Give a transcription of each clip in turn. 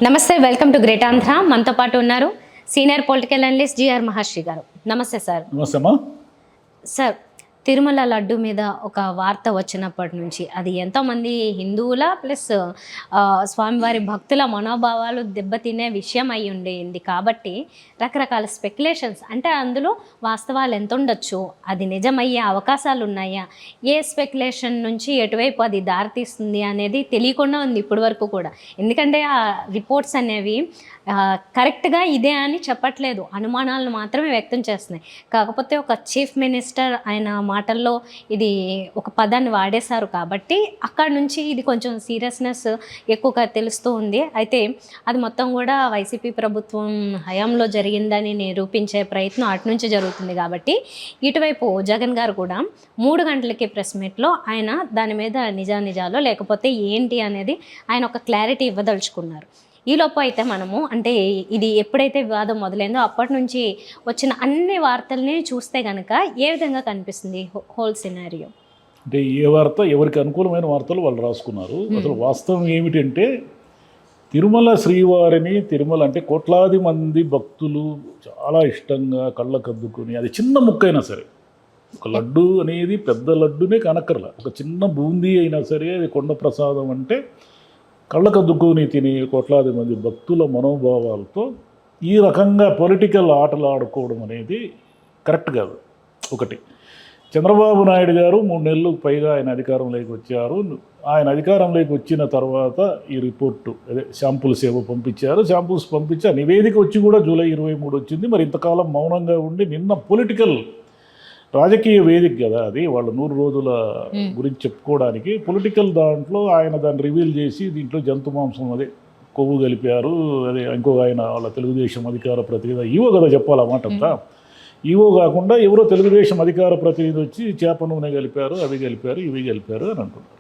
నమస్తే, welcome to great Andhra. మనతో పాటు ఉన్నారు సీనియర్ పొలిటికల్ అనలిస్ట్ జిఆర్ మహర్షి గారు. నమస్తే సార్. నమస్తేమ్మా. సార్, తిరుమల లడ్డు మీద ఒక వార్త వచ్చినప్పటి నుంచి అది ఎంతోమంది హిందువుల ప్లస్ స్వామివారి భక్తుల మనోభావాలు దెబ్బతినే విషయం అయి ఉండేది కాబట్టి రకరకాల స్పెక్యులేషన్స్, అంటే అందులో వాస్తవాలు ఎంత ఉండొచ్చు, అది నిజమయ్యే అవకాశాలు ఉన్నాయా, ఏ స్పెక్యులేషన్ నుంచి ఎటువైపు అది దారితీస్తుంది అనేది తెలియకుండా ఉంది ఇప్పటి వరకు కూడా. ఎందుకంటే ఆ రిపోర్ట్స్ అనేవి కరెక్ట్గా ఇదే అని చెప్పట్లేదు, అనుమానాలను మాత్రమే వ్యక్తం చేస్తున్నాయి. కాకపోతే ఒక చీఫ్ మినిస్టర్ ఆయన మాటల్లో ఇది ఒక పదాన్ని వాడేశారు కాబట్టి అక్కడ నుంచి ఇది కొంచెం సీరియస్నెస్ ఎక్కువగా తెలుస్తూ ఉంది. అయితే అది మొత్తం కూడా వైసీపీ ప్రభుత్వం హయాంలో జరిగిందని నిరూపించే ప్రయత్నం అటు నుంచి జరుగుతుంది కాబట్టి ఇటువైపు జగన్ గారు కూడా 3 గంటలకి ప్రెస్ మీట్లో ఆయన దాని మీద నిజానిజాలు లేకపోతే ఏంటి అనేది ఆయన ఒక క్లారిటీ ఇవ్వదలుచుకున్నారు. ఈలోపు అయితే మనము అంటే ఇది ఎప్పుడైతే వివాదం మొదలైందో అప్పటి నుంచి వచ్చిన అన్ని వార్తల్ని చూస్తే కనుక ఏ విధంగా కనిపిస్తుంది హోల్ సినారియో? అంటే ఏ వార్త ఎవరికి అనుకూలమైన వార్తలు వాళ్ళు రాసుకున్నారు. అసలు వాస్తవం ఏమిటంటే తిరుమల శ్రీవారిని, తిరుమల అంటే కోట్లాది మంది భక్తులు చాలా ఇష్టంగా కళ్ళకద్దుకొని, అది చిన్న ముక్కైనా సరే, ఒక లడ్డు అనేది పెద్ద లడ్డునే కనక్కర్ల, ఒక చిన్న బూందీ అయినా సరే అది కొండ ప్రసాదం అంటే కళ్ళకద్దుకొని తిని కోట్లాది మంది భక్తుల మనోభావాలతో ఈ రకంగా పొలిటికల్ ఆటలు ఆడుకోవడం అనేది కరెక్ట్ కాదు. ఒకటి, చంద్రబాబు నాయుడు గారు 3 నెలలకు పైగా ఆయన అధికారంలోకి వచ్చారు. ఆయన అధికారంలోకి వచ్చిన తర్వాత ఈ రిపోర్టు అదే శాంపుల్స్ ఏవో పంపించారు. శాంపుల్స్ పంపించి ఆ నివేదిక వచ్చి కూడా జూలై 23 వచ్చింది. మరి ఇంతకాలం మౌనంగా ఉండి నిన్న పొలిటికల్ రాజకీయ వేదిక కదా అది, వాళ్ళు 100 రోజుల గురించి చెప్పుకోవడానికి పొలిటికల్ దాంట్లో ఆయన దాన్ని రివీల్ చేసి దీంట్లో జంతు మాంసం అదే కొవ్వు కలిపారు, అదే ఇంకొక ఆయన వాళ్ళ తెలుగుదేశం అధికార ప్రతినిధి ఈవో కదా చెప్పాలి ఆ మాట అంతా. ఈవో కాకుండా ఎవరో తెలుగుదేశం అధికార ప్రతినిధి వచ్చి చేప నూనె కలిపారు, అవి కలిపారు, ఇవి కలిపారు అని అంటున్నారు.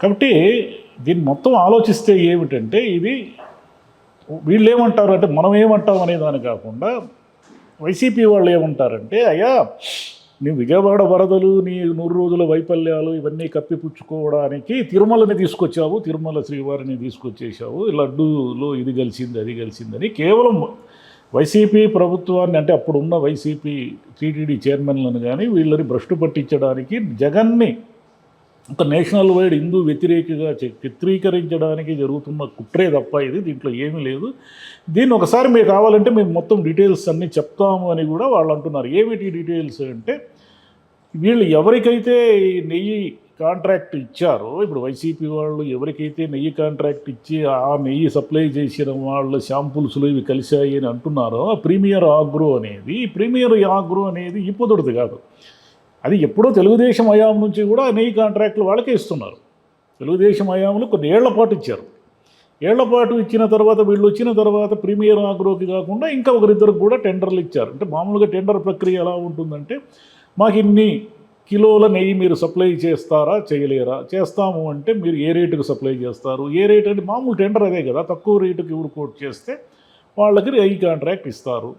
కాబట్టి దీన్ని మొత్తం ఆలోచిస్తే ఏమిటంటే ఇది వీళ్ళు ఏమంటారు అంటే మనం ఏమంటాం అనే దాని కాకుండా వైసీపీ వాళ్ళు ఏమంటారంటే, అయ్యా నువ్వు విజయవాడ వరదలు, నీ 100 రోజుల వైఫల్యాలు ఇవన్నీ కప్పిపుచ్చుకోవడానికి తిరుమలని తీసుకొచ్చావు, తిరుమల శ్రీవారిని తీసుకొచ్చేసావు, లడ్డూలో ఇది కలిసింది అది కలిసిందని కేవలం వైసీపీ ప్రభుత్వాన్ని అంటే అప్పుడున్న వైసీపీ టీటీడీ చైర్మన్లను కానీ వీళ్ళని భ్రష్టు పట్టించడానికి జగన్ని ఒక నేషనల్ వైడ్ హిందూ వ్యతిరేకగా చిత్రీకరించడానికి జరుగుతున్న కుట్రే తప్ప ఇది దీంట్లో ఏమీ లేదు. దీన్ని ఒకసారి మీకు కావాలంటే మేము మొత్తం డీటెయిల్స్ అన్నీ చెప్తాము అని కూడా వాళ్ళు అంటున్నారు. ఏమిటి డీటెయిల్స్ అంటే, వీళ్ళు ఎవరికైతే నెయ్యి కాంట్రాక్ట్ ఇచ్చారో, ఇప్పుడు వైసీపీ వాళ్ళు ఎవరికైతే నెయ్యి కాంట్రాక్ట్ ఇచ్చి ఆ నెయ్యి సప్లై చేసిన వాళ్ళ శాంపుల్స్లో ఇవి కలిశాయి అని అంటున్నారో, ప్రీమియర్ ఆగ్రో అనేది ఇప్పుదొడది కాదు. అది ఎప్పుడో తెలుగుదేశం హయాం నుంచి కూడా నెయ్యి కాంట్రాక్టులు వాళ్ళకే ఇస్తున్నారు. తెలుగుదేశం హయాంలో కొన్ని ఏళ్ల పాటు ఇచ్చారు. ఏళ్ల పాటు ఇచ్చిన తర్వాత వీళ్ళు వచ్చిన తర్వాత ప్రీమియర్ ఆగ్రోకి కాకుండా ఇంకా ఒకరిద్దరికి కూడా టెండర్లు ఇచ్చారు. అంటే మామూలుగా టెండర్ ప్రక్రియ ఎలా ఉంటుందంటే, మాకు ఇన్ని కిలోల నెయ్యి మీరు సప్లై చేస్తారా చేయలేరా, చేస్తాము అంటే మీరు ఏ రేటుకు సప్లై చేస్తారు, ఏ రేట్ అంటే మామూలు టెండర్ అదే కదా, తక్కువ రేటుకి ఎవరు కోట్ చేస్తే వాళ్ళకి నెయ్యి కాంట్రాక్ట్ ఇస్తారు.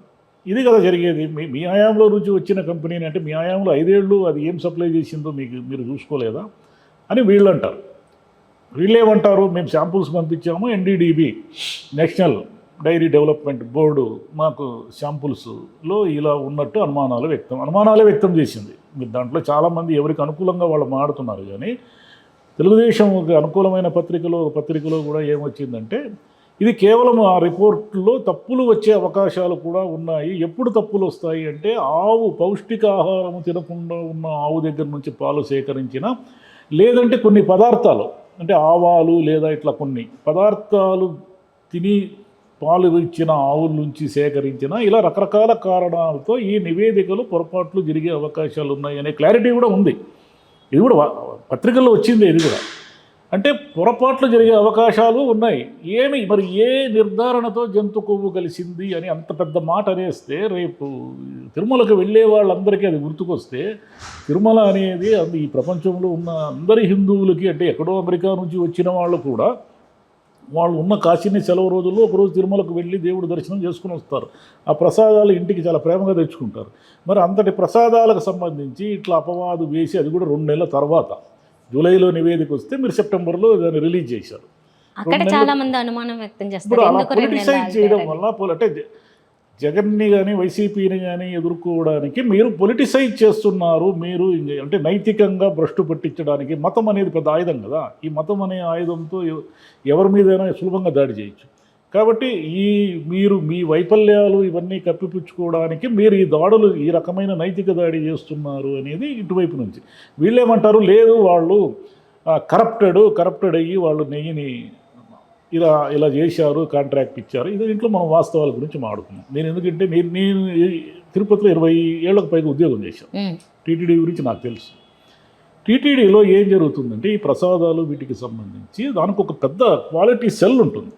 ఇది కదా జరిగేది. మీ హయాంలో నుంచి వచ్చిన కంపెనీని అంటే మీ హయాంలో 5 ఏళ్ళు అది ఏం సప్లై చేసిందో మీరు చూసుకోలేదా అని వీళ్ళు అంటారు. వీళ్ళేమంటారు, మేము శాంపుల్స్ పంపించాము, NDDB national dairy development board మాకు శాంపుల్స్లో ఇలా ఉన్నట్టు అనుమానాలే వ్యక్తం చేసింది. మీరు దాంట్లో చాలామంది ఎవరికి అనుకూలంగా వాళ్ళు మాడుతున్నారు. కానీ తెలుగుదేశం అనుకూలమైన పత్రికలో కూడా ఏమొచ్చిందంటే, ఇది కేవలం ఆ రిపోర్ట్లో తప్పులు వచ్చే అవకాశాలు కూడా ఉన్నాయి. ఎప్పుడు తప్పులు వస్తాయి అంటే, ఆవు పౌష్టికాహారం తినకుండా ఉన్న ఆవు దగ్గర నుంచి పాలు సేకరించిన, లేదంటే కొన్ని పదార్థాలు అంటే ఆవాలు లేదా ఇట్లా కొన్ని పదార్థాలు తిని పాలు ఇచ్చిన ఆవుల నుంచి సేకరించిన, ఇలా రకరకాల కారణాలతో ఈ నివేదికలు పొరపాట్లు జరిగే అవకాశాలు ఉన్నాయి అనే క్లారిటీ కూడా ఉంది. ఇది కూడా పత్రికల్లో వచ్చింది. ఇది కూడా అంటే పొరపాట్లు జరిగే అవకాశాలు ఉన్నాయి. మరి ఏ నిర్ధారణతో జంతు కొవ్వు కలిసింది అని అంత పెద్ద మాట అనేస్తే, రేపు తిరుమలకు వెళ్ళే వాళ్ళందరికీ అది గుర్తుకొస్తే, తిరుమల అనేది ఈ ప్రపంచంలో ఉన్న అందరి హిందువులకి, అంటే ఎక్కడో అమెరికా నుంచి వచ్చిన వాళ్ళు కూడా వాళ్ళు ఉన్న కాశీని సెలవు రోజుల్లో ఒకరోజు తిరుమలకు వెళ్ళి దేవుడు దర్శనం చేసుకుని వస్తారు. ఆ ప్రసాదాలు ఇంటికి చాలా ప్రేమగా తెచ్చుకుంటారు. మరి అంతటి ప్రసాదాలకు సంబంధించి ఇట్లా అపవాదు వేసి, అది కూడా 2 నెలల తర్వాత జూలైలో నివేదిక వస్తే మీరు సెప్టెంబర్లో దాన్ని రిలీజ్ చేశారు. అక్కడ చాలా మంది అనుమానం వ్యక్తం ఇప్పుడు చేస్తారు, అలా ఎందుకు 2 నెలలు పొలిటిసైజ్ చేయడం ఆగారని. వల్ల అంటే జగన్ని కానీ వైసీపీని కానీ ఎదుర్కోవడానికి మీరు పొలిటిసైజ్ చేస్తున్నారు. మీరు అంటే నైతికంగా భ్రష్టు పట్టించడానికి మతం అనేది పెద్ద ఆయుధం కదా. ఈ మతం అనే ఆయుధంతో ఎవరి మీదైనా సులభంగా దాడి చేయొచ్చు. కాబట్టి మీరు మీ వైఫల్యాలు ఇవన్నీ కప్పిపుచ్చుకోవడానికి మీరు ఈ దాడులు ఈ రకమైన నైతిక దాడి చేస్తున్నారు అనేది ఇటువైపు నుంచి. వీళ్ళేమంటారు, లేదు వాళ్ళు కరప్టెడ్ అయ్యి వాళ్ళు నెయ్యిని ఇలా చేశారు, కాంట్రాక్ట్ ఇచ్చారు. దీంట్లో మనం వాస్తవాల గురించి మాట్లాడుకున్నాం. నేను ఎందుకంటే నేను తిరుపతిలో 20 ఏళ్ళకు పైగా ఉద్యోగం చేశాను. టీటీడీ గురించి నాకు తెలుసు. టీటీడీలో ఏం జరుగుతుందంటే ఈ ప్రసాదాలు వీటికి సంబంధించి దానికి ఒక పెద్ద క్వాలిటీ సెల్ ఉంటుంది,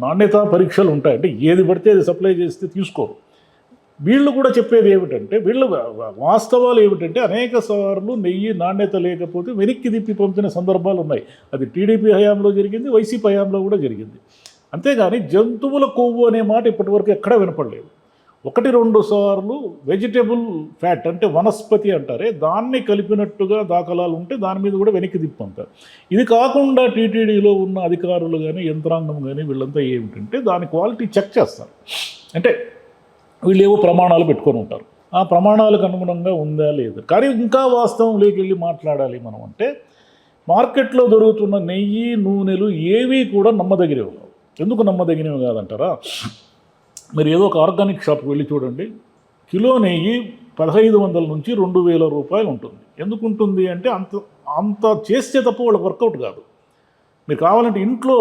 నాణ్యత పరీక్షలు ఉంటాయి. అంటే ఏది పడితే అది సప్లై చేస్తే తీసుకోరు. వీళ్ళు కూడా చెప్పేది ఏమిటంటే, వీళ్ళు వాస్తవాలు ఏమిటంటే అనేక సార్లు నెయ్యి నాణ్యత లేకపోతే వెనక్కి తిప్పి పంపిన సందర్భాలు ఉన్నాయి. అది టీడీపీ హయాంలో జరిగింది, వైసీపీ హయాంలో కూడా జరిగింది. అంతేగాని జంతువుల కొవ్వు అనే మాట ఇప్పటివరకు ఎక్కడా వినపడలేదు. 1-2 సార్లు వెజిటబుల్ ఫ్యాట్ అంటే వనస్పతి అంటారే దాన్ని కలిపినట్టుగా దాఖలాలు ఉంటే దాని మీద కూడా వెనక్కి తిప్పంటారు. ఇది కాకుండా టీటీడీలో ఉన్న అధికారులు కానీ యంత్రాంగం కానీ వీళ్ళంతా ఏమిటంటే దాని క్వాలిటీ చెక్ చేస్తారు. అంటే వీళ్ళు ఏవో ప్రమాణాలు పెట్టుకొని ఉంటారు. ఆ ప్రమాణాలకు అనుగుణంగా ఉందా లేదా. కానీ ఇంకా వాస్తవంలోకి వెళ్ళి మాట్లాడాలి మనం అంటే, మార్కెట్లో దొరుకుతున్న నెయ్యి నూనెలు ఏవి కూడా నమ్మదగినవి కావు. ఎందుకు నమ్మదగినవి కాదంటారా, మీరు ఏదో ఒక ఆర్గానిక్ షాప్కి వెళ్ళి చూడండి, కిలో నెయ్యి 1500 నుంచి 2000 రూపాయలు ఉంటుంది. ఎందుకు ఉంటుంది అంటే అంత చేస్తే తప్ప వాళ్ళకి వర్కౌట్ కాదు. మీరు కావాలంటే ఇంట్లో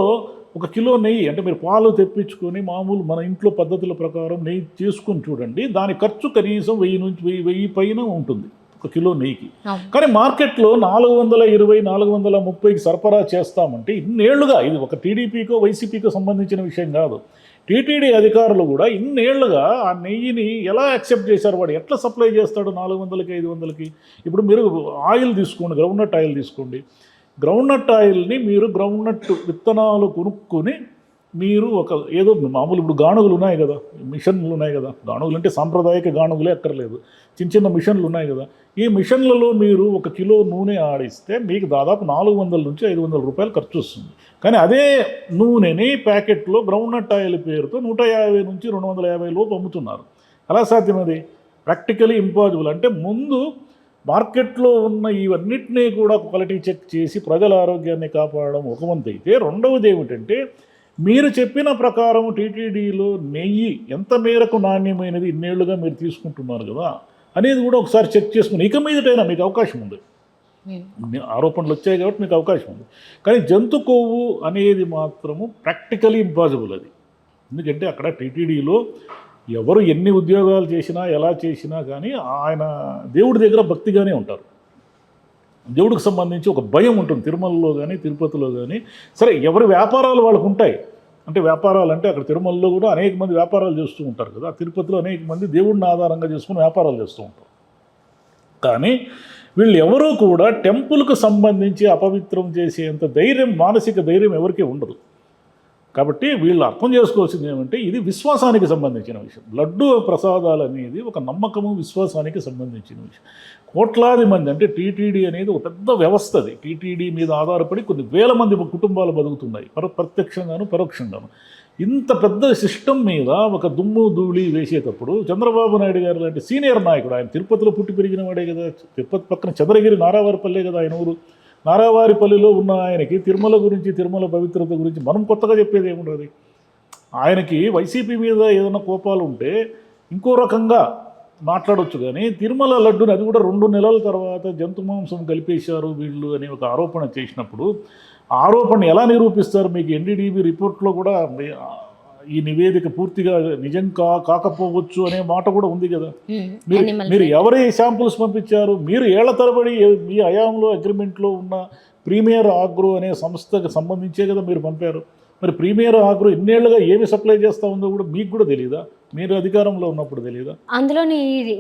1 కిలో నెయ్యి అంటే మీరు పాలు తెప్పించుకొని మామూలు మన ఇంట్లో పద్ధతుల ప్రకారం నెయ్యి చేసుకొని చూడండి, దాని ఖర్చు కనీసం 1000 నుంచి 1000 పైన ఉంటుంది 1 కిలో నెయ్యికి. కానీ మార్కెట్లో 420, 430కి సరఫరా చేస్తామంటే ఇన్నేళ్లుగా, ఇది ఒక టీడీపీకో వైసీపీకో సంబంధించిన విషయం కాదు. టీటీడీ అధికారులు కూడా ఇన్నేళ్లుగా ఆ నెయ్యిని ఎలా యాక్సెప్ట్ చేశారు, వాడు ఎట్లా సప్లై చేస్తాడు 400కి 500కి. ఇప్పుడు మీరు ఆయిల్ తీసుకోండి, గ్రౌండ్నట్ ఆయిల్ తీసుకోండి. గ్రౌండ్నట్ ఆయిల్ని మీరు గ్రౌండ్నట్ విత్తనాలు కొనుక్కొని మీరు ఏదో మామూలు ఇప్పుడు గానుగులు ఉన్నాయి కదా, మిషన్లు ఉన్నాయి కదా, గానుగులు అంటే సాంప్రదాయక గానుగులే అక్కర్లేదు, చిన్న మిషన్లు ఉన్నాయి కదా. ఈ మిషన్లలో మీరు 1 కిలో నూనె ఆడిస్తే మీకు దాదాపు 400 నుంచి 500 రూపాయలు ఖర్చు వస్తుంది. కానీ అదే నూనెని ప్యాకెట్లో గ్రౌండ్నట్ ఆయిల్ పేరుతో 150 నుంచి 250 లోపు అమ్ముతున్నారు. ఎలా సాధ్యమది? Practically impossible. అంటే ముందు మార్కెట్లో ఉన్న ఇవన్నిటినీ కూడా క్వాలిటీ చెక్ చేసి ప్రజల ఆరోగ్యాన్ని కాపాడడం ఒక వంతు అయితే, రెండవది ఏమిటంటే మీరు చెప్పిన ప్రకారం టీటీడీలో నెయ్యి ఎంత మేరకు నాణ్యమైనది ఇన్నేళ్లుగా మీరు తీసుకుంటున్నారు కదా అనేది కూడా ఒకసారి చెక్ చేసుకుని ఇక మీదటైనా మీకు అవకాశం ఉంది. ఆరోపణలు వచ్చాయి కాబట్టి మీకు అవకాశం ఉంది. కానీ జంతు కొవ్వు అనేది మాత్రము ప్రాక్టికలీ ఇంపాసిబుల్ అది. ఎందుకంటే అక్కడ టీటీడీలో ఎవరు ఎన్ని ఉద్యోగాలు చేసినా ఎలా చేసినా కానీ ఆయన దేవుడి దగ్గర భక్తిగానే ఉంటారు. దేవుడికి సంబంధించి ఒక భయం ఉంటుంది తిరుమలలో కానీ తిరుపతిలో కానీ. సరే, ఎవరి వ్యాపారాలు వాళ్ళకు ఉంటాయి. అంటే వ్యాపారాలు అంటే అక్కడ తిరుమలలో కూడా అనేక మంది వ్యాపారాలు చేస్తూ ఉంటారు కదా, తిరుపతిలో అనేక మంది దేవుడిని ఆధారంగా చేసుకుని వ్యాపారాలు చేస్తూ ఉంటారు. కానీ వీళ్ళు ఎవరూ కూడా టెంపుల్కు సంబంధించి అపవిత్రం చేసేంత ధైర్యం, మానసిక ధైర్యం ఎవరికీ ఉండదు. కాబట్టి వీళ్ళు అర్థం చేసుకోవాల్సింది ఏమంటే ఇది విశ్వాసానికి సంబంధించిన విషయం. లడ్డు ప్రసాదాలు అనేది ఒక నమ్మకము, విశ్వాసానికి సంబంధించిన విషయం. కోట్లాది మంది అంటే టీటీడీ అనేది ఒక పెద్ద వ్యవస్థ. అది టీటీడీ మీద ఆధారపడి కొన్ని వేల మంది కుటుంబాలు బతుకుతున్నాయి, ప్రత్యక్షంగాను పరోక్షంగాను. ఇంత పెద్ద సిస్టమ్ మీద ఒక దుమ్ము ధూళి వేసేటప్పుడు చంద్రబాబు నాయుడు గారు లాంటి సీనియర్ నాయకుడు, ఆయన తిరుపతిలో పుట్టి పెరిగిన వాడే కదా, తిరుపతి పక్కన చంద్రగిరి నారావారిపల్లె కదా ఆయన ఊరు. నారావారిపల్లిలో ఉన్న ఆయనకి తిరుమల గురించి, తిరుమల పవిత్రత గురించి మనం కొత్తగా చెప్పేది ఏముండదు. ఆయనకి వైసీపీ మీద ఏదైనా కోపాలు ఉంటే ఇంకో రకంగా మాట్లాడవచ్చు. కానీ తిరుమల లడ్డుని అది కూడా 2 నెలల తర్వాత జంతు మాంసం కలిపేశారు వీళ్ళు అని ఒక ఆరోపణ చేసినప్పుడు, ఆరోపణ ఎలా నిరూపిస్తారు? మీకు ఎన్డీడీబీ రిపోర్ట్లో కూడా ఈ నివేదిక పూర్తిగా నిజం కాకపోవచ్చు అనే మాట కూడా ఉంది కదా. మీరు ఎవరి శాంపుల్స్ పంపించారు? మీరు ఏళ్ల తరబడి మీ హయాంలో అగ్రిమెంట్లో ఉన్న ప్రీమియర్ ఆగ్రో అనే సంస్థకు సంబంధించే కదా మీరు పంపారు. మరి ప్రీమియర్ ఆగ్రో ఇన్నేళ్లుగా ఏమి సప్లై చేస్తూ ఉందో కూడా మీకు కూడా తెలియదా? మీరు అధికారంలో ఉన్నప్పుడు తెలియదా? అందులోని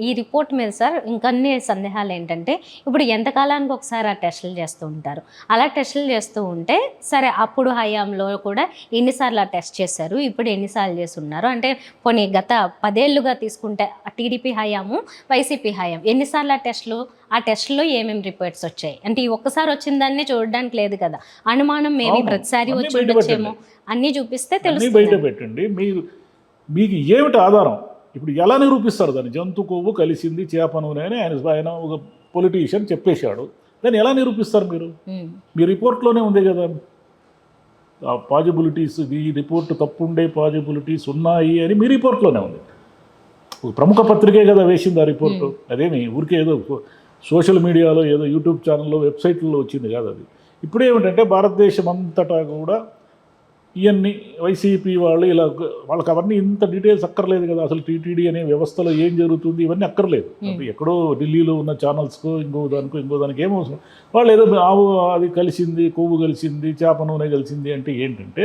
ఈ రిపోర్ట్ మీద సార్ ఇంకన్ని సందేహాలు ఏంటంటే, ఇప్పుడు ఎంతకాలానికి ఒకసారి ఆ టెస్టులు చేస్తూ ఉంటారు. అలా టెస్టులు చేస్తూ ఉంటే, సరే అప్పుడు హయాంలో కూడా ఎన్నిసార్లు ఆ టెస్ట్ చేశారు, ఇప్పుడు ఎన్నిసార్లు చేస్తున్నారు అంటే, పోనీ గత 10 ఏళ్లుగా తీసుకుంటే టీడీపీ హయాము, వైసీపీ హయాం ఎన్నిసార్లు ఆ టెస్టులో ఏమేమి రిపోర్ట్స్ వచ్చాయి అంటే, ఈ ఒక్కసారి వచ్చిన దాన్ని చూడడానికి లేదు కదా, అనుమానం మేబీ ప్రతిసారి వచ్చి ఉండొచ్చేమో అన్నీ చూపిస్తే తెలుస్తుంది. బయట పెట్టండి. మీకు ఏమిటి ఆధారం? ఇప్పుడు ఎలా నిరూపిస్తారు దాన్ని? జంతు కొవ్వు కలిసింది చేప నూనె అని ఆయన ఒక పొలిటీషియన్ చెప్పేశాడు. దాన్ని ఎలా నిరూపిస్తారు మీరు? మీ రిపోర్ట్లోనే ఉంది కదా ఆ పాజిబిలిటీస్, ఈ రిపోర్ట్ తప్పుండే పాజిబిలిటీస్ ఉన్నాయి అని మీ రిపోర్ట్లోనే ఉంది. ఒక ప్రముఖ పత్రికే కదా వేసింది ఆ రిపోర్టు. అదేమి ఊరికే ఏదో సోషల్ మీడియాలో ఏదో యూట్యూబ్ ఛానల్లో వెబ్సైట్లో వచ్చింది కాదు అది. ఇప్పుడేమిటంటే భారతదేశం అంతటా కూడా ఇవన్నీ వైసీపీ వాళ్ళు ఇలా వాళ్ళకి అవన్నీ ఇంత డీటెయిల్స్ అక్కర్లేదు కదా. అసలు టీటీడీ అనే వ్యవస్థలో ఏం జరుగుతుంది ఇవన్నీ అక్కర్లేదు. ఎక్కడో ఢిల్లీలో ఉన్న ఛానల్స్కో ఇంకో దానికి ఏం అవసరం? వాళ్ళు ఏదో ఆవు అది కలిసింది, కొవ్వు కలిసింది, చేప నూనె కలిసింది అంటే ఏంటంటే,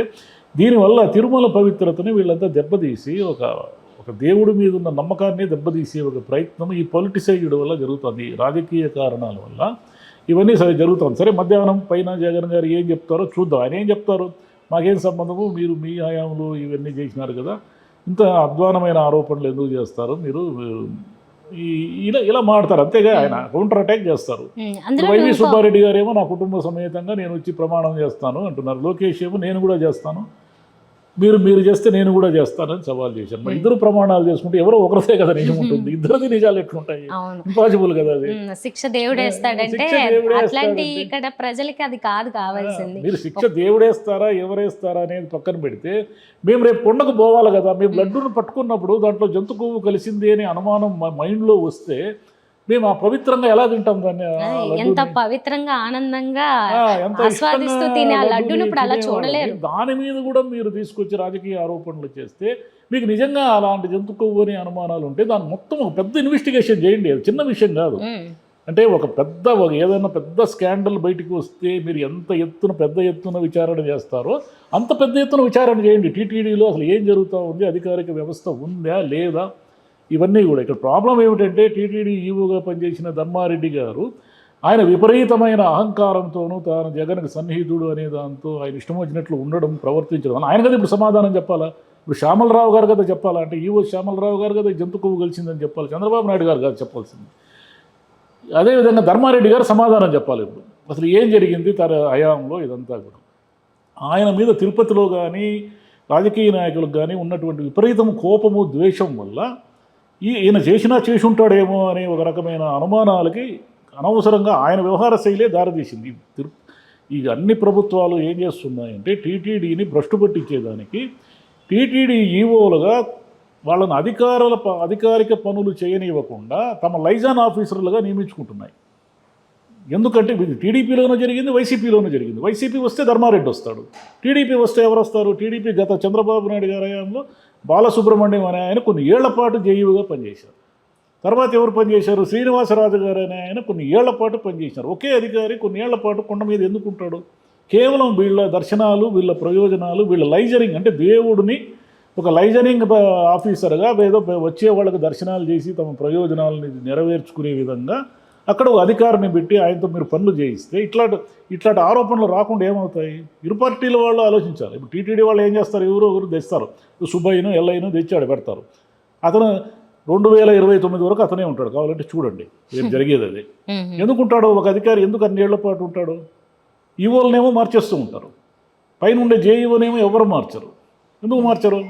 దీనివల్ల తిరుమల పవిత్రతని వీళ్ళంతా దెబ్బతీసి ఒక దేవుడి మీద ఉన్న నమ్మకాన్ని దెబ్బతీసే ఒక ప్రయత్నం ఈ పొలిటిసైడ్ వల్ల జరుగుతుంది. రాజకీయ కారణాల వల్ల ఇవన్నీ సరే జరుగుతుంది. సరే, మధ్యాహ్నం పైన జగన్ గారు ఏం చెప్తారో చూద్దాం. ఆయన ఏం చెప్తారు? మాకేం సంబంధము, మీరు మీ హయాంలో ఇవన్నీ చేసినారు కదా, ఇంత అధ్వానమైన ఆరోపణలు ఎందుకు చేస్తారు మీరు, ఇలా మాడతారు అంతేగా. ఆయన కౌంటర్ అటాక్ చేస్తారు. వైవి సుబ్బారెడ్డి గారు ఏమో నా కుటుంబ సమేతంగా నేను వచ్చి ప్రమాణం చేస్తాను అంటున్నారు. లోకేష్ ఏమో నేను కూడా చేస్తాను, మీరు చేస్తే నేను కూడా చేస్తానని సవాల్ చేశాను. మరి ఇద్దరు ప్రమాణాలు చేసుకుంటే ఎవరో ఒకరిదే కదా నిజం ఉంటుంది, ఇద్దరిది నిజాలు ఎట్లుంటాయి? ఇంపాసిబుల్ కదా అది. శిక్ష దేవుడేస్తాడంటే అట్లాంటి ఇక్కడ ప్రజలకి అది కాదు కావాల్సింది. మీరు శిక్ష దేవుడేస్తారా ఎవరేస్తారా అనేది పక్కన పెడితే, మేము రేపు కొండకు పోవాలి కదా, మేము లడ్డూను పట్టుకున్నప్పుడు దాంట్లో జంతు కొవ్వు కలిసింది అనే అనుమానం మా మైండ్లో వస్తే మేము ఆ పవిత్రంగా ఎలా తింటాం దాన్ని? ఎంత పవిత్రంగా ఆనందంగా ఆస్వాదిస్తూ తినే ఆ లడ్డూని ఇప్పుడు అలా చూడలేరు. దాని మీద కూడా మీరు తీసుకొచ్చి రాజకీయ ఆరోపణలు చేస్తే, మీకు నిజంగా అలాంటి జంతు కొవ్వు అనే అనుమానాలు ఉంటే దాన్ని మొత్తం ఒక పెద్ద ఇన్వెస్టిగేషన్ చేయండి. అది చిన్న విషయం కాదు. అంటే ఏదైనా పెద్ద స్కాండల్ బయటికి వస్తే మీరు ఎంత పెద్ద ఎత్తున విచారణ చేస్తారో అంత పెద్ద ఎత్తున విచారణ చేయండి. టీటీడీలో అసలు ఏం జరుగుతూ ఉంది, అధికారిక వ్యవస్థ ఉందా లేదా, ఇవన్నీ కూడా. ఇక్కడ ప్రాబ్లం ఏమిటంటే, టీటీడీ ఈవోగా పనిచేసిన ధర్మారెడ్డి గారు ఆయన విపరీతమైన అహంకారంతోనూ తాను జగన్కి సన్నిహితుడు అనే దాంతో ఆయన ఇష్టం వచ్చినట్లు ఉండడం, ప్రవర్తించడం. ఆయన కదా ఇప్పుడు సమాధానం చెప్పాలా? ఇప్పుడు శ్యామలరావు గారు కదా చెప్పాలా? అంటే ఈవో శ్యామలరావు గారు కదా జంతు కొవ్వు కలిసిందని చెప్పాలి, చంద్రబాబు నాయుడు గారు కాదు చెప్పాల్సింది. అదేవిధంగా ధర్మారెడ్డి గారు సమాధానం చెప్పాలి. ఇప్పుడు అసలు ఏం జరిగింది తన హయాంలో ఇదంతా కూడా. ఆయన మీద తిరుపతిలో కానీ రాజకీయ నాయకులకు కానీ ఉన్నటువంటి విపరీతం కోపము, ద్వేషం వల్ల ఈయన చేసి ఉంటాడేమో అనే ఒక రకమైన అనుమానాలకి అనవసరంగా ఆయన వ్యవహార శైలే దారితీసింది. ఈ అన్ని ప్రభుత్వాలు ఏం చేస్తున్నాయంటే, టీటీడీని భ్రష్టు పట్టించేదానికి టీటీడీ ఈవోలుగా వాళ్ళని అధికారిక పనులు చేయనివ్వకుండా తమ లైజాన్ ఆఫీసర్లుగా నియమించుకుంటున్నాయి. ఎందుకంటే ఇది టీడీపీలోనూ జరిగింది, వైసీపీలోనూ జరిగింది. వైసీపీ వస్తే ధర్మారెడ్డి వస్తాడు, టీడీపీ వస్తే ఎవరు వస్తారు? టీడీపీ గత చంద్రబాబు నాయుడు గారి హయాంలో బాలసుబ్రహ్మణ్యం అనే ఆయన కొన్ని ఏళ్ల పాటు జేఈఓగా పనిచేశారు. తర్వాత ఎవరు పనిచేశారు? శ్రీనివాసరాజు గారు అనే ఆయన కొన్ని ఏళ్ల పాటు పనిచేశారు. ఒకే అధికారి కొన్ని ఏళ్ల పాటు కొండ మీద ఎందుకుంటాడు? కేవలం వీళ్ళ దర్శనాలు, వీళ్ళ ప్రయోజనాలు, వీళ్ళ లైజరింగ్, అంటే దేవుడిని ఒక లైజరింగ్ ఆఫీసర్గా ఏదో వచ్చే వాళ్ళకి దర్శనాలు చేసి తమ ప్రయోజనాలని నెరవేర్చుకునే విధంగా అక్కడ ఒక అధికారిని పెట్టి ఆయనతో మీరు పనులు చేయిస్తే ఇట్లాంటి ఆరోపణలు రాకుండా ఏమవుతాయి? ఇరు పార్టీల వాళ్ళు ఆలోచించాలి. ఇప్పుడు టీటీడీ వాళ్ళు ఏం చేస్తారు? ఎవరు తెస్తారు, సుబ్బయ్యను ఎల్లయ్యను తెచ్చాడు పెడతారు. అతను 2029 వరకు అతనే ఉంటాడు, కావాలంటే చూడండి ఏం జరిగేది అది. ఎందుకుంటాడు ఒక అధికారి? ఎందుకు అన్నేళ్ల పాటు ఉంటాడు? ఈవోలనేమో మార్చేస్తూ ఉంటారు, పైన ఉండే జేఈఓనేమో ఎవరు మార్చరు. ఎందుకు మార్చరు?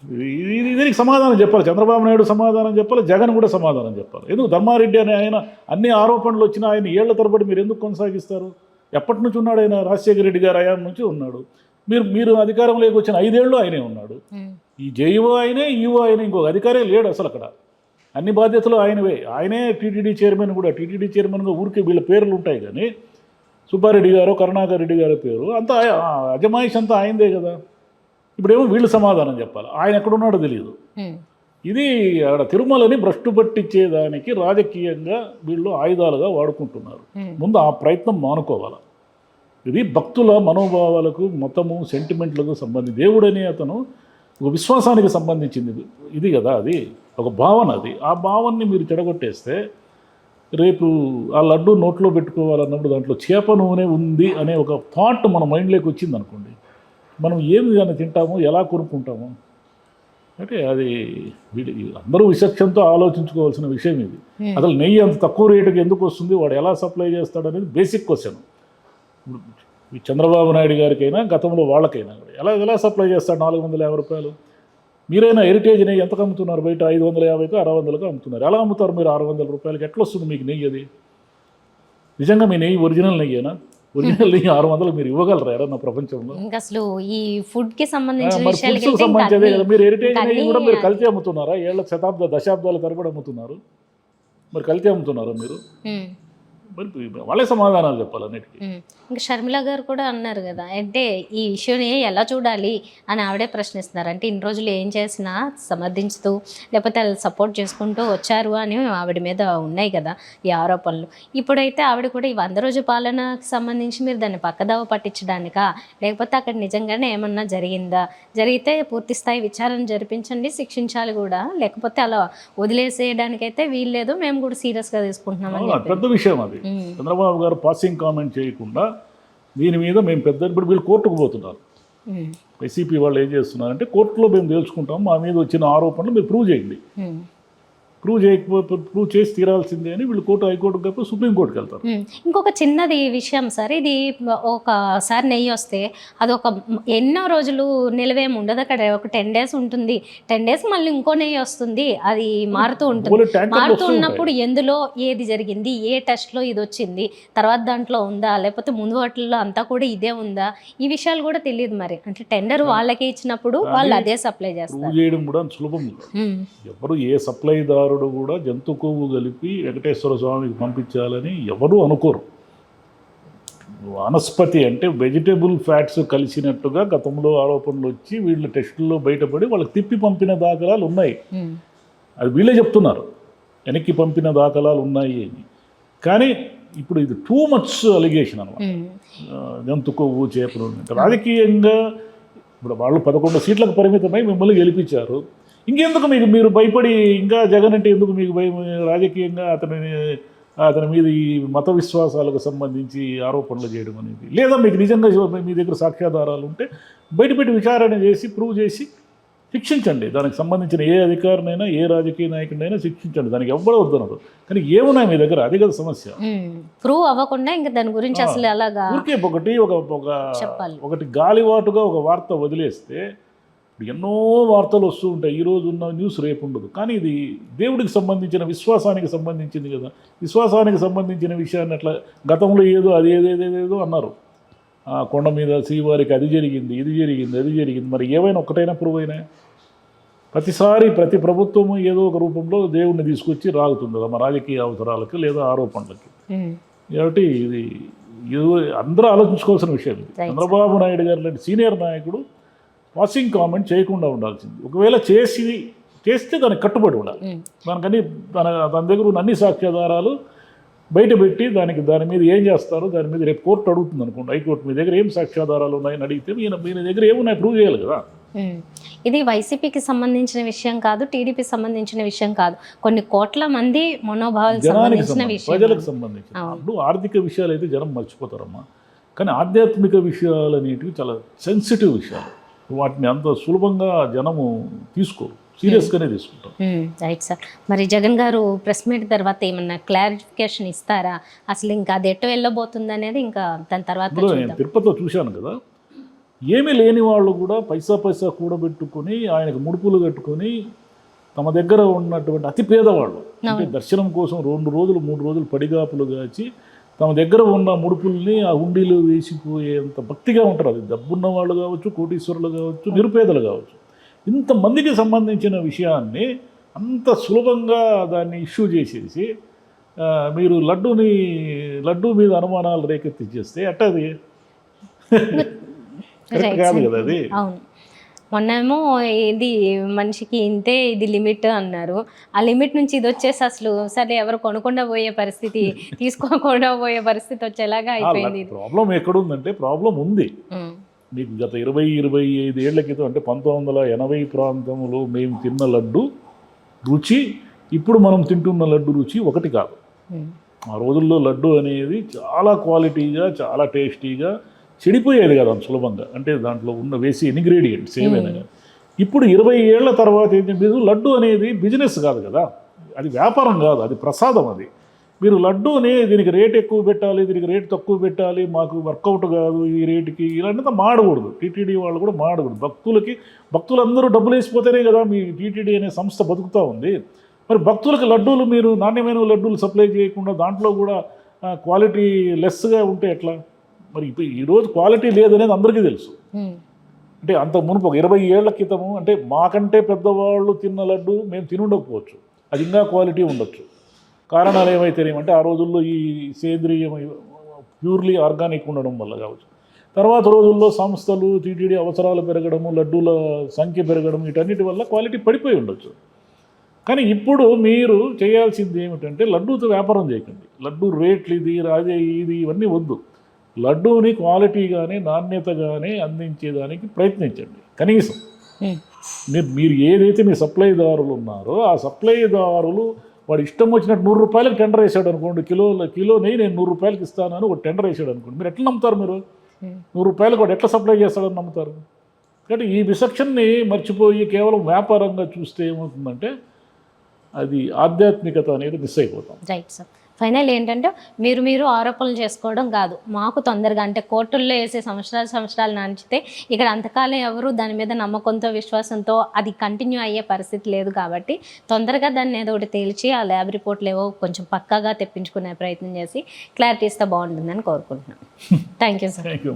దీనికి సమాధానం చెప్పాలి. చంద్రబాబు నాయుడు సమాధానం చెప్పాలి, జగన్ కూడా సమాధానం చెప్పాలి. ఎందుకు ధర్మారెడ్డి అనే ఆయన అన్ని ఆరోపణలు వచ్చినా ఆయన ఏళ్ల తరబడి మీరు ఎందుకు కొనసాగిస్తారు? ఎప్పటి నుంచి ఉన్నాడు ఆయన? రాజశేఖర రెడ్డి గారు హయాం నుంచి ఉన్నాడు. మీరు అధికారంలోకి వచ్చిన 5 ఏళ్ళు ఆయనే ఉన్నాడు. ఈ జేఈఓ ఆయనే, ఈఓ ఆయనే, ఇంకొక అధికారే లేడు అసలు అక్కడ. అన్ని బాధ్యతలు ఆయనే టీటీడీ చైర్మన్ కూడా. టీటీడీ చైర్మన్గా ఊరికే వీళ్ళ పేర్లు ఉంటాయి కానీ సుబ్బారెడ్డి గారు, కరుణాకర్ రెడ్డి గారి పేరు అంతా అజమాయిష్ అంతా ఆయనదే కదా. ఇప్పుడేమో వీళ్ళు సమాధానం చెప్పాలి, ఆయన ఎక్కడున్నాడో తెలియదు. ఇది అక్కడ తిరుమలని భ్రష్టు పట్టించేదానికి రాజకీయంగా వీళ్ళు ఆయుధాలుగా వాడుకుంటున్నారు. ముందు ఆ ప్రయత్నం మానుకోవాలి. ఇది భక్తుల మనోభావాలకు, మతము, సెంటిమెంట్లకు సంబంధించి. దేవుడని అతను ఒక విశ్వాసానికి సంబంధించింది ఇది కదా, అది ఒక భావన, అది ఆ భావనని మీరు చెడగొట్టేస్తే రేపు ఆ లడ్డు నోట్లో పెట్టుకోవాలన్నప్పుడు దాంట్లో చేప నూనె ఉంది అనే ఒక థాట్ మన మైండ్లోకి వచ్చింది అనుకోండి, మనం ఏమి దాన్ని తింటామో ఎలా కొనుక్కుంటామో అంటే అది అందరూ విచక్షణతో ఆలోచించుకోవాల్సిన విషయం ఇది. అసలు నెయ్యి అంత తక్కువ రేటుకి ఎందుకు వస్తుంది, వాడు ఎలా సప్లై చేస్తాడు అనేది బేసిక్ క్వశ్చన్. ఇప్పుడు చంద్రబాబు నాయుడు గారికైనా గతంలో వాళ్ళకైనా ఎలా సప్లై చేస్తాడు 450 రూపాయలు? మీరైనా హెరిటేజ్ నెయ్యి ఎంతకు అమ్ముతున్నారు? బయట 550కు 600కు అమ్ముతున్నారు. ఎలా అమ్ముతారు మీరు 600 రూపాయలకి? ఎట్లా వస్తుంది మీకు నెయ్యి? అది నిజంగా మీ నెయ్యి ఒరిజినల్ నెయ్యేనా? ఒరిజినల్ నెయ్యి 600 మీరు ఇవ్వగలరా ఎవరన్నా ప్రపంచంలో? ఇంకా అసలు ఈ ఫుడ్ కి సంబంధించిన మరి ఫుడ్స్కి సంబంధించి కదా, మీరు హెరిటేజ్ నెయ్యి కూడా మీరు కల్తీ అమ్ముతున్నారా? దశాబ్దాల తరబడి అమ్ముతున్నారు, మరి కల్తీ అమ్ముతున్నారు మీరు. మరి వాళ్ళే సమాధానాలు చెప్పాలి అన్నిటికీ. ఇంకా షర్మిల గారు కూడా అన్నారు కదా, అంటే ఈ ఇష్యూని ఎలా చూడాలి అని ఆవిడే ప్రశ్నిస్తున్నారు. అంటే ఇన్ని రోజులు ఏం చేసినా సమర్థించుతూ లేకపోతే వాళ్ళు సపోర్ట్ చేసుకుంటూ వచ్చారు అని ఆవిడ మీద ఉన్నాయి కదా ఈ ఆరోపణలు. ఇప్పుడైతే ఆవిడ కూడా ఈ 100 రోజు పాలనకు సంబంధించి మీరు దాన్ని పక్కదావ పట్టించడానికా, లేకపోతే అక్కడ నిజంగానే ఏమన్నా జరిగిందా, జరిగితే పూర్తి స్థాయి విచారణ జరిపించండి, శిక్షించాలి కూడా, లేకపోతే అలా వదిలేసేయడానికైతే వీల్లేదు, మేము కూడా సీరియస్గా తీసుకుంటున్నామని. పెద్ద విషయం అది. చంద్రబాబు గారు పాసింగ్ కామెంట్ చేయకుండా దీని మీద మేము ఇప్పుడు వీళ్ళు కోర్టుకు పోతున్నారు. వైసీపీ వాళ్ళు ఏం చేస్తున్నారంటే, కోర్టులో మేము తెలుసుకుంటాం, మా మీద వచ్చిన ఆరోపణలు మీరు ప్రూవ్ చేయండి, ప్రూవ్ చేసి తీరాల్సిందే అని వీళ్ళు హైకోర్టుకు కాకపోతే సుప్రీంకోర్టుకి వెళ్తారు. ఇంకొక చిన్నది విషయం సార్, ఇది ఒకసారి నెయ్యి వస్తే అది ఎన్నో రోజులు నిలవేమి ఉండదు. అక్కడ ఒక 10 days ఉంటుంది, 10 days మళ్ళీ ఇంకో నెయ్యి వస్తుంది, అది మారుతూ ఉంటుంది. మారుతూ ఉన్నప్పుడు ఎందులో ఏది జరిగింది, ఏ టెస్ట్లో ఇది వచ్చింది, తర్వాత దాంట్లో ఉందా, లేకపోతే ముందు వాటిల్లో అంతా కూడా ఇదే ఉందా, ఈ విషయాలు కూడా తెలియదు. మరి అంటే టెండర్ వాళ్ళకే ఇచ్చినప్పుడు వాళ్ళు అదే సప్లై చేస్తారు. చేయడం కూడా సులభం. ఎవరు ఏ సప్లైదారు కూడా జంతు కొవ్వు కలిపి వెంకటేశ్వర స్వామికి పంపించాలని ఎవరు అనుకోరు. వనస్పతి అంటే వెజిటబుల్ ఫ్యాట్స్ కలిసినట్టుగా గతంలో ఆరోపణలు వచ్చి వీళ్ళు టెస్టుల్లో బయటపడి వాళ్ళకి తిప్పి పంపిన దాఖలాలు ఉన్నాయి. అది వీళ్ళే చెప్తున్నారు, వెనక్కి పంపిన దాఖలాలు ఉన్నాయి అని. కానీ ఇప్పుడు ఇది టూ మచ్ అలిగేషన్ అన్నమాట. జంతు కొవ్వు చేపలు రాజకీయంగా ఇప్పుడు వాళ్ళు 11 సీట్లకు పరిమితమై మిమ్మల్ని గెలిపించారు. ఇంకెందుకు మీరు భయపడి, ఇంకా జగన్ అంటే ఎందుకు మీకు భయం? రాజకీయంగా అతని మీద ఈ మత విశ్వాసాలకు సంబంధించి ఆరోపణలు చేయడం అనేది, లేదా మీకు నిజంగా మీ దగ్గర సాక్ష్యాధారాలు ఉంటే బయటపెట్టి విచారణ చేసి ప్రూవ్ చేసి శిక్షించండి. దానికి సంబంధించిన ఏ అధికారినైనా ఏ రాజకీయ నాయకుడినైనా శిక్షించండి, దానికి ఎవ్వరూ వద్దనరు. కానీ ఏమున్నాయి మీ దగ్గర? అది కదా సమస్య. ప్రూవ్ అవ్వకుండా ఇంకా దాని గురించి అసలు అలాగా ఊరికే ఒకటి గాలివాటుగా ఒక వార్త వదిలేస్తే ఎన్నో వార్తలు వస్తూ ఉంటాయి. ఈరోజు ఉన్న న్యూస్ రేపు ఉండదు. కానీ ఇది దేవుడికి సంబంధించిన విశ్వాసానికి సంబంధించింది కదా. విశ్వాసానికి సంబంధించిన విషయాన్ని అట్లా గతంలో ఏదేదో అన్నారు, ఆ కొండ మీద శ్రీవారికి అది జరిగింది, ఇది జరిగింది, అది జరిగింది. మరి ఏవైనా ఒక్కటైనా ప్రూవ్ అయినా? ప్రతిసారి ప్రతి ప్రభుత్వము ఏదో ఒక రూపంలో దేవుడిని తీసుకొచ్చి రాగుతుంది తమ రాజకీయ అవసరాలకి లేదా ఆరోపణలకి. కాబట్టి ఇది అందరూ ఆలోచించుకోవాల్సిన విషయం. ఇది చంద్రబాబు నాయుడు గారు లాంటి సీనియర్ నాయకుడు పాసింగ్ కామెంట్ చేయకుండా ఉండాల్సింది. ఒకవేళ చేస్తే దానికి కట్టుబడి ఉండాలి. దానికని తన దగ్గర ఉన్న అన్ని సాక్ష్యాధారాలు బయటపెట్టి దాని మీద ఏం చేస్తారు, దాని మీద రేపు కోర్టు అడుగుతుంది అనుకోండి, హైకోర్టు మీ దగ్గర ఏం సాక్ష్యాధారాలు ఉన్నాయని అడిగితే మీ దగ్గర ఏమున్నాయి ప్రూవ్ చేయాలి కదా. ఇది వైసీపీకి సంబంధించిన విషయం కాదు, టీడీపీకి సంబంధించిన విషయం కాదు, కొన్ని కోట్ల మంది మనోభావాలకు సంబంధించిన విషయం, ప్రజలకు సంబంధించిన. అప్పుడు ఆర్థిక విషయాలు అయితే జనం మర్చిపోతారమ్మా, కానీ ఆధ్యాత్మిక విషయాలు అనేటివి చాలా సెన్సిటివ్ విషయాలు. వాటిని అంత సులభంగా జనము తీసుకోరు, సీరియస్గానే తీసుకుంటారు. Right sir. మరి జగన్ గారు ప్రెస్ మీట్ తర్వాత ఏమన్నా క్లారిఫికేషన్ ఇస్తారా? అసలు ఇంకా అది ఎటు వెళ్ళబోతుంది అనేది ఇంకా దాని తర్వాత నేను తిరుపతిలో చూశాను కదా, ఏమీ లేని వాళ్ళు కూడా పైసా కూడబెట్టుకొని ఆయనకు ముడుపులు కట్టుకొని తమ దగ్గర ఉన్నటువంటి అతి పేదవాళ్ళు, అంటే దర్శనం కోసం 2 రోజులు 3 రోజులు పడిగాపులు కాచి తమ దగ్గర ఉన్న ముడుపుల్ని ఆ హుండీలో వేసిపోయేంత భక్తిగా ఉంటారు. అది డబ్బున్న వాళ్ళు కావచ్చు, కోటీశ్వరులు కావచ్చు, నిరుపేదలు కావచ్చు. ఇంతమందికి సంబంధించిన విషయాన్ని అంత సులభంగా దాన్ని ఇష్యూ చేసేసి మీరు లడ్డూ మీద అనుమానాలు రేకెత్తించేస్తే అట్టది కాదు కదా. అది మొన్నేమో ఇది మనిషికి ఇంతే ఇది లిమిట్ అన్నారు, ఆ లిమిట్ నుంచి ఇది వచ్చేసి అసలు సరే ఎవరు కొనకుండా పోయే పరిస్థితి, తీసుకోకుండా పోయే పరిస్థితి వచ్చేలాగా అయిపోయింది. ప్రాబ్లం ఎక్కడుందంటే, ప్రాబ్లం ఉంది, మీకు గత 20-25 ఏళ్ల క్రితం అంటే 1980 ప్రాంతంలో మేము తిన్న లడ్డు రుచి ఇప్పుడు మనం తింటున్న లడ్డు రుచి ఒకటి కాదు. ఆ రోజుల్లో లడ్డు అనేది చాలా క్వాలిటీగా చాలా టేస్టీగా చెడిపోయేది కదా అంత సులభంగా, అంటే దాంట్లో ఉన్న వేసి ఇంగ్రీడియంట్స్ ఏమైనా. ఇప్పుడు 20 ఏళ్ల తర్వాత ఏంటంటే లడ్డు అనేది బిజినెస్ కాదు కదా, అది వ్యాపారం కాదు, అది ప్రసాదం. అది మీరు లడ్డూని దీనికి రేట్ ఎక్కువ పెట్టాలి, దీనికి రేట్ తక్కువ పెట్టాలి, మాకు వర్కౌట్ కాదు ఈ రేటుకి, ఇలాంటిదంతా మాడకూడదు. టీటీడీ వాళ్ళు కూడా మాడకూడదు. భక్తులందరూ డబ్బులు వేసిపోతేనే కదా మీ టీటీడీ అనే సంస్థ బతుకుతూ ఉంది. మరి భక్తులకు లడ్డూలు మీరు నాణ్యమైన లడ్డూలు సప్లై చేయకుండా దాంట్లో కూడా క్వాలిటీ లెస్గా ఉంటే ఎట్లా? మరి ఇప్పుడు ఈరోజు క్వాలిటీ లేదనేది అందరికీ తెలుసు. అంటే అంత మునుపు 20 ఏళ్ల క్రితము అంటే మాకంటే పెద్దవాళ్ళు తిన్న లడ్డు మేము తినుండకపోవచ్చు, అది ఇంకా క్వాలిటీ ఉండొచ్చు. కారణాలు ఏమైతేనేమంటే ఆ రోజుల్లో ఈ సేంద్రియం ప్యూర్లీ ఆర్గానిక్ ఉండడం వల్ల కావచ్చు. తర్వాత రోజుల్లో సంస్థలు టీటీడీ అవసరాలు పెరగడము, లడ్డూల సంఖ్య పెరగడం, వీటన్నిటి వల్ల క్వాలిటీ పడిపోయి ఉండొచ్చు. కానీ ఇప్పుడు మీరు చేయాల్సింది ఏమిటంటే లడ్డూతో వ్యాపారం చేయకండి. లడ్డూ రేట్లు ఇది రాజే ఇది ఇవన్నీ వద్దు. లడ్డూని క్వాలిటీగానే నాణ్యతగానే అందించేదానికి ప్రయత్నించండి. కనీసం మీరు ఏదైతే మీ సప్లైదారులు ఉన్నారో ఆ సప్లైదారులు వాడు ఇష్టం వచ్చినట్టు 100 రూపాయలకు టెండర్ వేసాడు అనుకోండి, కిలో నెయ్యి నేను 100 రూపాయలకి ఇస్తానని ఒక టెండర్ వేసాడు అనుకోండి, మీరు ఎట్లా నమ్ముతారు? మీరు 100 రూపాయలకు వాడు ఎట్లా సప్లై చేస్తాడని నమ్ముతారు? కాబట్టి ఈ విచక్షణని మర్చిపోయి కేవలం వ్యాపారంగా చూస్తే ఏమవుతుందంటే అది ఆధ్యాత్మికత అనేది మిస్ అయిపోతాం. Right sir. ఫైనల్ ఏంటంటే మీరు ఆరోపణలు చేసుకోవడం కాదు, మాకు తొందరగా అంటే కోర్టుల్లో వేసే సంవత్సరాలు నడిచితే ఇక్కడ అంతకాలం ఎవరు దాని మీద నమ్మకంతో విశ్వాసంతో అది కంటిన్యూ అయ్యే పరిస్థితి లేదు. కాబట్టి తొందరగా దాన్ని ఏదో ఒకటి తేల్చి ఆ ల్యాబ్ రిపోర్ట్లు ఏవో కొంచెం పక్కాగా తెప్పించుకునే ప్రయత్నం చేసి క్లారిటీ ఇస్తే బాగుంటుందని కోరుకుంటున్నాను. Thank you sir. Thank you.